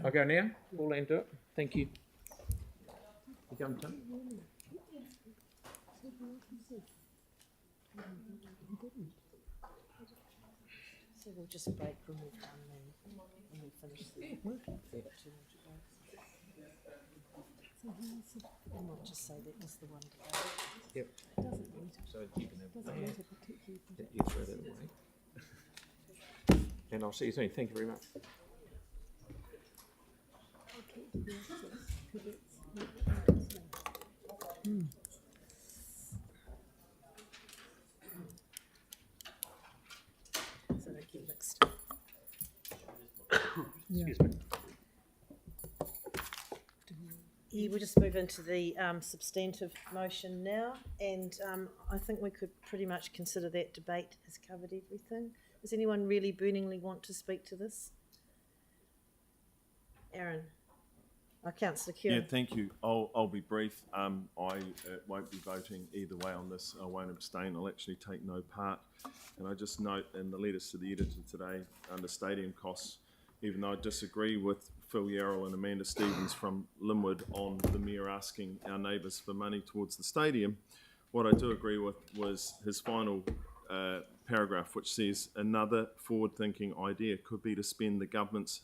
I'll go now. We'll end it. Thank you. You going, Tim? So we'll just break when we've done when we finish the and we'll just say that was the one to go. Yep. It doesn't matter. So you can have Doesn't matter particularly. you throw that away. And I'll see you soon. Thank you very much. So they get mixed. Excuse me. Yeah, we'll just move into the substantive motion now, and I think we could pretty much consider that debate has covered everything. Does anyone really burningly want to speak to this? Aaron. Councillor Kew. Yeah, thank you. I'll be brief. I won't be voting either way on this. I won't abstain. I'll actually take no part. And I just note in the letters to the editor today under stadium costs, even though I disagree with Phil Yarrell and Amanda Stevens from Linwood on the Mayor asking our neighbours for money towards the stadium, what I do agree with was his final paragraph, which says another forward-thinking idea could be to spend the government's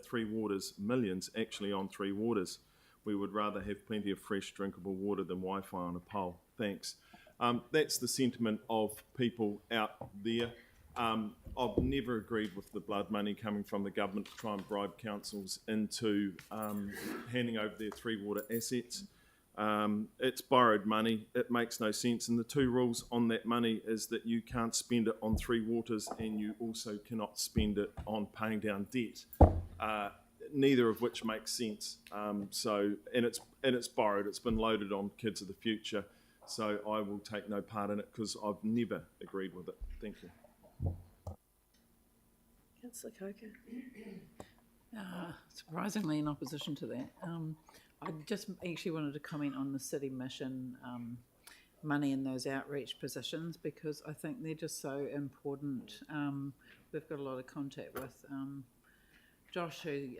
Three Waters millions actually on Three Waters. We would rather have plenty of fresh drinkable water than Wi-Fi on a pole. Thanks. That's the sentiment of people out there. I've never agreed with the blood money coming from the government to try and bribe councils into handing over their Three Water assets. It's borrowed money. It makes no sense. And the two rules on that money is that you can't spend it on Three Waters and you also cannot spend it on paying down debt. Neither of which makes sense. And it's borrowed. It's been loaded on Kids of the Future. So I will take no part in it because I've never agreed with it. Thank you. Councillor Coker. Surprisingly in opposition to that. I just actually wanted to comment on the city mission money in those outreach positions because I think they're just so important. We've got a lot of contact with Josh, who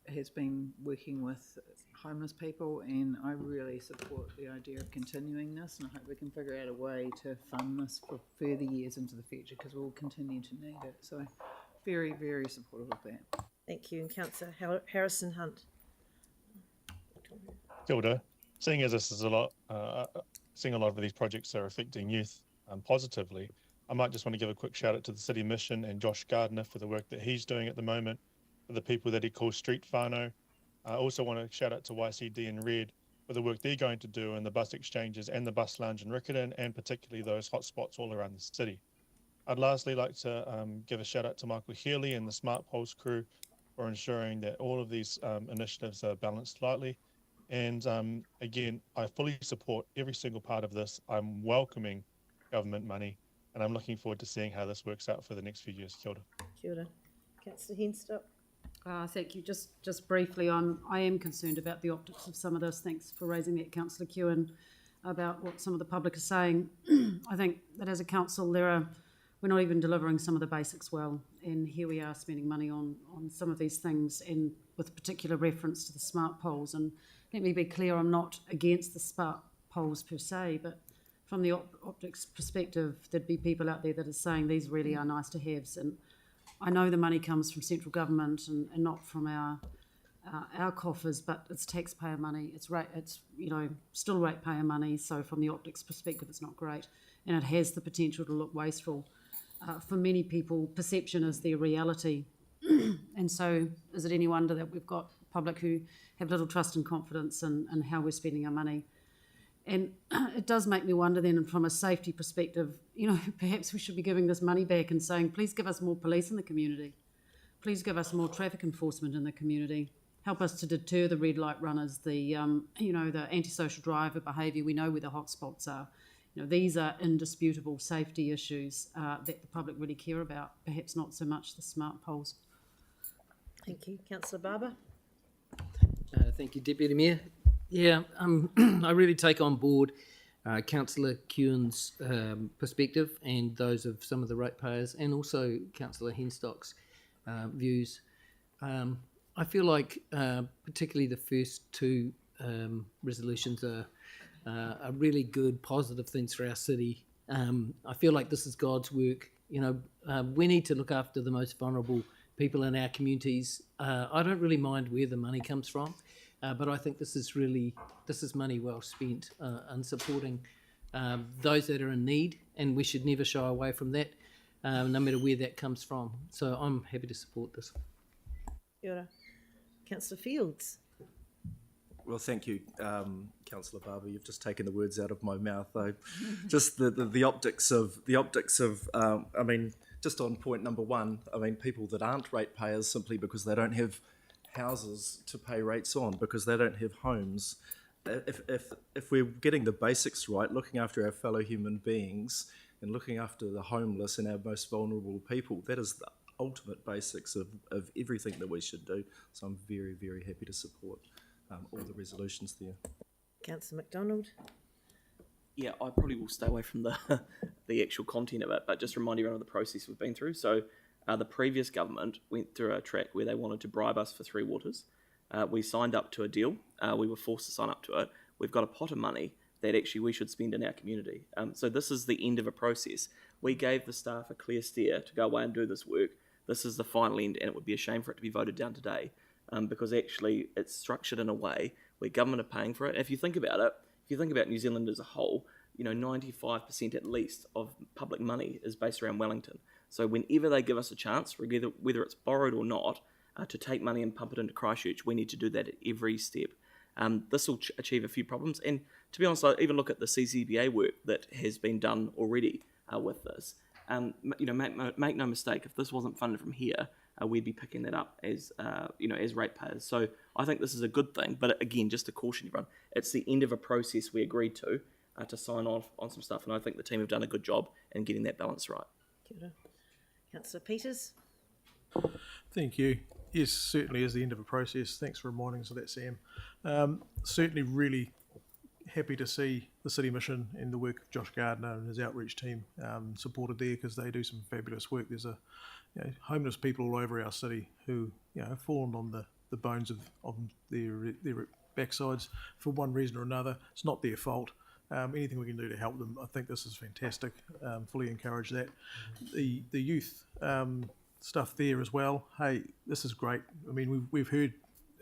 has been working with homeless people, and I really support the idea of continuing this, and I hope we can figure out a way to fund this for further years into the future because we'll continue to need it. So very, very supportive of that. Thank you. And Councillor Harrison Hunt. Kia ora. Seeing as this is seeing a lot of these projects are affecting youth positively, I might just want to give a quick shout out to the City Mission and Josh Gardner for the work that he's doing at the moment, for the people that he calls street whānau. I also want to shout out to YCD and Red for the work they're going to do in the bus exchanges and the bus lounge in Riccarton, and particularly those hotspots all around the city. I'd lastly like to give a shout out to Michael Healy and the Smart Poles crew for ensuring that all of these initiatives are balanced slightly. And again, I fully support every single part of this. I'm welcoming government money, and I'm looking forward to seeing how this works out for the next few years. Kia ora. Kia ora. Councillor Henstock. Thank you. Just briefly I am concerned about the optics of some of this. Thanks for raising that, Councillor Kewen, about what some of the public are saying. I think that as a council, we're not even delivering some of the basics well, and here we are spending money on some of these things, and with particular reference to the smart poles. And let me be clear, I'm not against the smart poles per se, but from the optics perspective, there'd be people out there that are saying these really are nice to haves. And I know the money comes from central government and not from our coffers, but it's taxpayer money. It's still ratepayer money. So from the optics perspective, it's not great, and it has the potential to look wasteful. For many people, perception is their reality, and so is it any wonder that we've got public who have little trust and confidence in how we're spending our money? And it does make me wonder then, from a safety perspective, perhaps we should be giving this money back and saying, please give us more police in the community. Please give us more traffic enforcement in the community. Help us to deter the red light runners, the antisocial driver behaviour. We know where the hotspots are. These are indisputable safety issues that the public really care about, perhaps not so much the smart poles. Thank you. Councillor Barber. Thank you, Deputy Mayor. Yeah, I really take on board Councillor Kewen's perspective and those of some of the ratepayers, and also Councillor Henstock's views. I feel like particularly the first two resolutions are really good, positive things for our city. I feel like this is God's work. You know, we need to look after the most vulnerable people in our communities. I don't really mind where the money comes from, but I think this is money well spent in supporting those that are in need, and we should never shy away from that, no matter where that comes from. So I'm happy to support this. Kia ora. Councillor Fields. Well, thank you, Councillor Barber. You've just taken the words out of my mouth, though. Just the optics of I mean, just on point number one. I mean, people that aren't ratepayers simply because they don't have houses to pay rates on, because they don't have homes. If we're getting the basics right, looking after our fellow human beings and looking after the homeless and our most vulnerable people, that is the ultimate basics of everything that we should do. So I'm very, very happy to support all the resolutions there. Councillor MacDonald. Yeah, I probably will stay away from the actual content of it, but just remind everyone of the process we've been through. So the previous government went through a track where they wanted to bribe us for 3 waters. We signed up to a deal. We were forced to sign up to it. We've got a pot of money that actually we should spend in our community. So this is the end of a process. We gave the staff a clear steer to go away and do this work. This is the final end, and it would be a shame for it to be voted down today, because actually it's structured in a way where government are paying for it. And if you think about it, if you think about New Zealand as a whole, 95% at least of public money is based around Wellington. So whenever they give us a chance, whether it's borrowed or not, to take money and pump it into Christchurch, we need to do that at every step. This will achieve a few problems. And to be honest, I even look at the CCBA work that has been done already with this. Make no mistake, if this wasn't funded from here, we'd be picking that up as ratepayers. So I think this is a good thing. But again, just to caution everyone, it's the end of a process we agreed to sign off on some stuff. And I think the team have done a good job in getting that balance right. Kia ora. Councillor Peters. Thank you. Yes, certainly is the end of a process. Thanks for reminding us of that, Sam. Certainly really happy to see the City Mission and the work of Josh Gardner and his outreach team supported there, because they do some fabulous work. There's homeless people all over our city who have fallen on the bones of their backsides for one reason or another. It's not their fault. Anything we can do to help them, I think this is fantastic. Fully encourage that. The youth stuff there as well. Hey, this is great. I mean, we've heard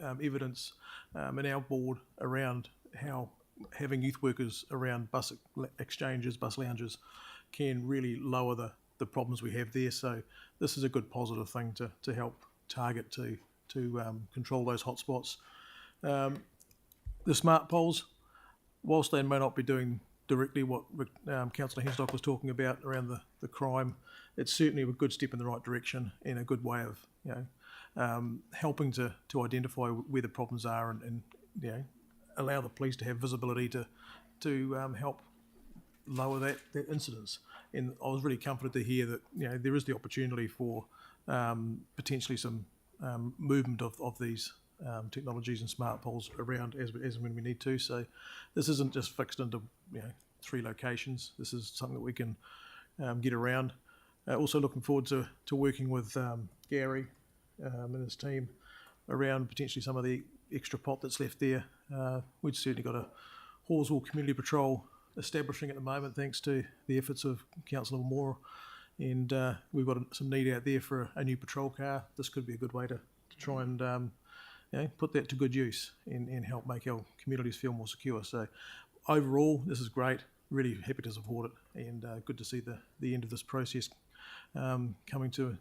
evidence in our board around how having youth workers around bus exchanges, bus lounges, can really lower the problems we have there. So this is a good positive thing to help target to control those hotspots. The smart poles, whilst they may not be doing directly what Councillor Henstock was talking about around the crime, it's certainly a good step in the right direction and a good way of helping to identify where the problems are and allow the police to have visibility to help lower that incidence. And I was really comforted to hear that there is the opportunity for potentially some movement of these technologies and smart poles around as and when we need to. So this isn't just fixed into 3 locations. This is something that we can get around. Also looking forward to working with Gary and his team around potentially some of the extra pot that's left there. We've certainly got a Horswell Community Patrol establishing at the moment, thanks to the efforts of Councillor Moore, and we've got some need out there for a new patrol car. This could be a good way to try and put that to good use and help make our communities feel more secure. So overall, this is great. Really happy to support it, and good to see the end of this process coming to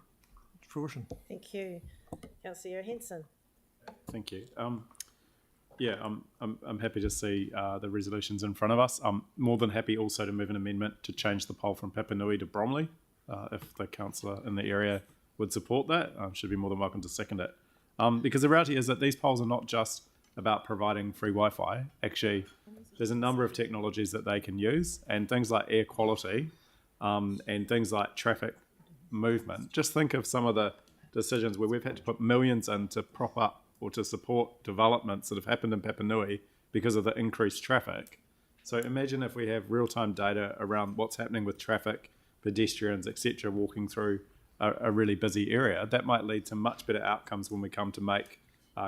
fruition. Thank you. Councillor Henson. Thank you. I'm happy to see the resolutions in front of us. I'm more than happy also to move an amendment to change the poll from Papanui to Bromley. If the councillor in the area would support that, should be more than welcome to second it. Because the reality is that these polls are not just about providing free Wi-Fi. Actually, there's a number of technologies that they can use, and things like air quality and things like traffic movement. Just think of some of the decisions where we've had to put millions in to prop up or to support developments that have happened in Papanui because of the increased traffic. So imagine if we have real-time data around what's happening with traffic, pedestrians, etc., walking through a really busy area. That might lead to much better outcomes when we come to make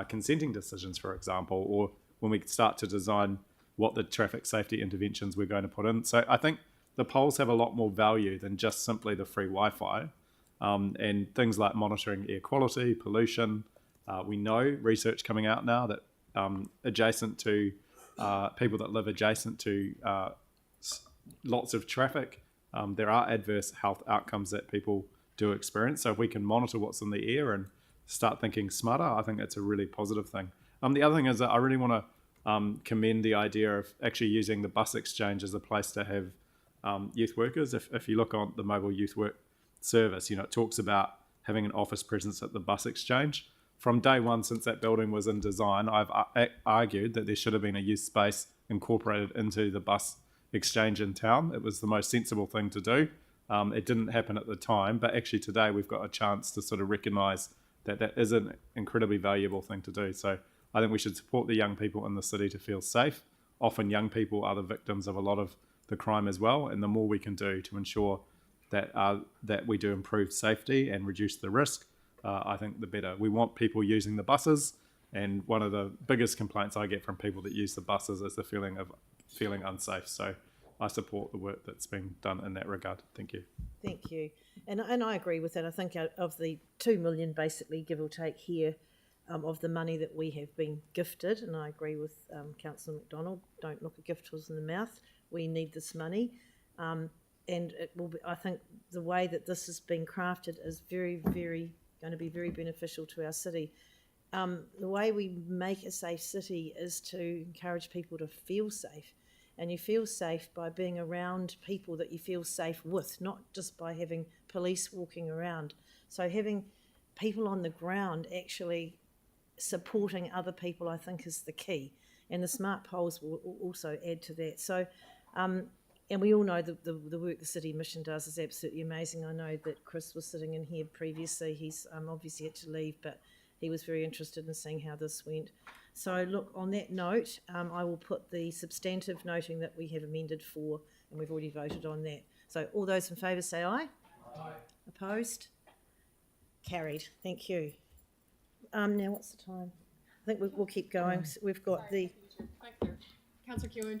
consenting decisions, for example, or when we start to design what the traffic safety interventions we're going to put in. So I think the polls have a lot more value than just simply the free Wi-Fi, and things like monitoring air quality, pollution. We know research coming out now that adjacent to people that live adjacent to lots of traffic, there are adverse health outcomes that people do experience. So if we can monitor what's in the air and start thinking smarter, I think that's a really positive thing. The other thing is that I really want to commend the idea of actually using the bus exchange as a place to have youth workers. If you look on the mobile youth work service, it talks about having an office presence at the bus exchange. From day one, since that building was in design, I've argued that there should have been a youth space incorporated into the bus exchange in town. It was the most sensible thing to do. It didn't happen at the time, but actually today we've got a chance to sort of recognise that that is an incredibly valuable thing to do. So I think we should support the young people in the city to feel safe. Often young people are the victims of a lot of the crime as well, and the more we can do to ensure that that we do improve safety and reduce the risk, I think the better. We want people using the buses, and one of the biggest complaints I get from people that use the buses is the feeling of feeling unsafe. So I support the work that's being done in that regard. Thank you. Thank you. And I agree with that. I think of the 2 million, basically, give or take here, of the money that we have been gifted, and I agree with Councillor McDonald, don't look a gift horse in the mouth. We need this money. And it will be, I think the way that this has been crafted is very, very going to be very beneficial to our city. The way we make a safe city is to encourage people to feel safe. And you feel safe by being around people that you feel safe with, not just by having police walking around. So having people on the ground actually supporting other people, I think, is the key. And the smart poles will also add to that. So, and we all know the work the City Mission does is absolutely amazing. I know that Chris was sitting in here previously. He's obviously had to leave, but he was very interested in seeing how this went. So look, on that note, I will put the substantive noting that we have amended for, and we've already voted on that. So all those in favour say aye. Aye. Opposed? Carried. Thank you. Now what's the time? I think we'll keep going. So we've got the... Thank you. Councillor Kewen.